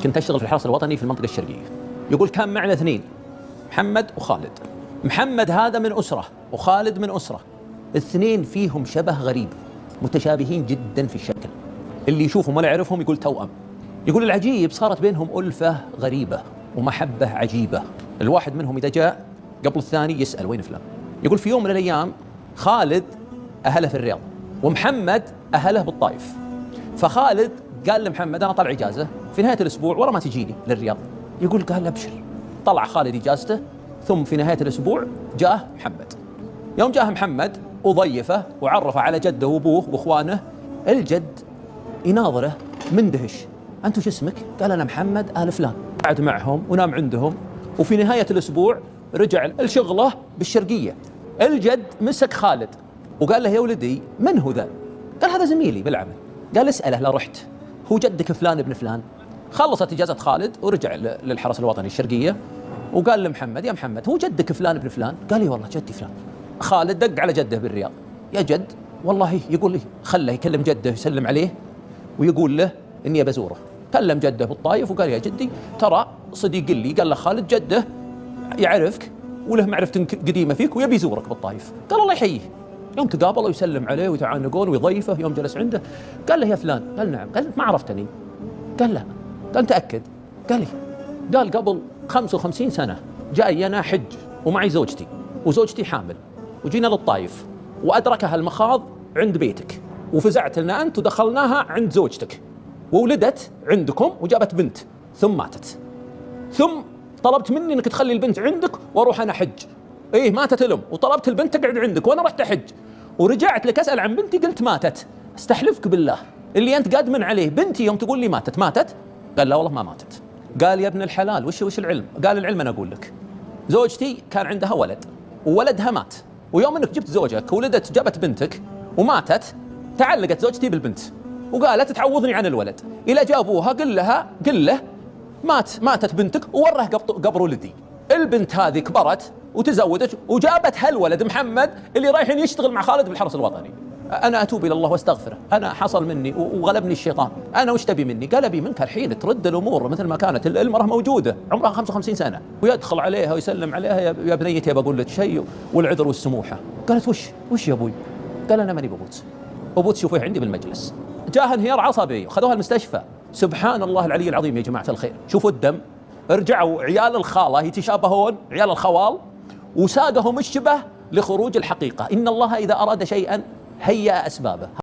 كنت أشتغل في الحرس الوطني في المنطقة الشرقية. يقول كان معنا اثنين، محمد وخالد. محمد هذا من أسرة وخالد من أسرة، الاثنين فيهم شبه غريب، متشابهين جدا في الشكل، اللي يشوفهم ولا يعرفهم يقول توأم. يقول العجيب صارت بينهم ألفة غريبة ومحبة عجيبة. الواحد منهم إذا جاء قبل الثاني يسأل وين فلان. يقول في يوم من الأيام خالد أهله في الرياض ومحمد أهله بالطائف، فخالد قال لمحمد أنا طالع إجازة في نهاية الأسبوع ورا ما تجيني للرياض. يقول قال أبشر. طلع خالد إجازته، ثم في نهاية الأسبوع جاه محمد. يوم جاه محمد وضيفه وعرفه على جده وأبوه وإخوانه، الجد يناظره مندهش، أنت وش اسمك؟ قال أنا محمد آل فلان. قعد معهم ونام عندهم، وفي نهاية الأسبوع رجع لشغله بالشرقية. الجد مسك خالد وقال له يا ولدي من هو ذا؟ قال هذا زميلي بالعمل. قال اسأله لا رحت، هو جدك فلان ابن فلان؟ خلصت إجازة خالد ورجع للحرس الوطني الشرقية وقال لمحمد يا محمد هو جدك فلان ابن فلان؟ قال لي والله جدي فلان. خالد دق على جده بالرياض، يا جد والله، يقول لي خله يكلم جده يسلم عليه ويقول له إني بزوره. كلم جده بالطايف وقال يا جدي ترى صديق لي، قال له خالد جده يعرفك وله معرفة قديمة فيك ويبي يزورك بالطايف. قال الله يحييه. يوم تقابله ويسلم عليه ويتعانقون ويضيفه. يوم جلس عنده قال له يا فلان، قال نعم. قال ما عرفتني؟ قال لا. قال متأكد؟ قال لي. قال قبل 55 سنة جاي أنا حج ومعي زوجتي وزوجتي حامل، وجينا للطايف وأدركها المخاض عند بيتك، وفزعت لنا أنت ودخلناها عند زوجتك وولدت عندكم وجابت بنت ثم ماتت، ثم طلبت مني انك تخلي البنت عندك واروح انا حج. ايه ماتت الام وطلبت البنت تقعد عندك وانا رحت احج، ورجعت لك اسال عن بنتي قلت ماتت. استحلفك بالله اللي انت قادمن عليه بنتي يوم تقول لي ماتت. قال لا والله ما ماتت. قال يا ابن الحلال وش العلم؟ قال العلم انا اقول لك، زوجتي كان عندها ولد وولدها مات، ويوم انك جبت زوجك ولدت جابت بنتك وماتت، تعلقت زوجتي بالبنت وقالت تعوضني عن الولد. الى جابوها قل له ماتت بنتك ووره قبر ولدي. البنت هذه كبرت وتزوجت وجابت هالولد محمد اللي رايحين يشتغل مع خالد بالحرس الوطني. انا اتوب الى الله واستغفره، انا حصل مني وغلبني الشيطان، انا وش تبي مني؟ قال ابي منك الحين ترد الامور مثل ما كانت. المراه موجوده عمرها 55 سنه ويدخل عليها ويسلم عليها يا بنيتي بقول لك شيء والعذر والسموحه. قالت وش يا ابوي؟ قال انا ماني ببوت شوفوه عندي بالمجلس. جاه انهيار عصبي وخذوها المستشفى. سبحان الله العلي العظيم يا جماعة الخير، شوفوا الدم. رجعوا عيال الخالة يتشابهون عيال الخوال وساقهم الشبه لخروج الحقيقة. إن الله إذا أراد شيئا هيأ أسبابه.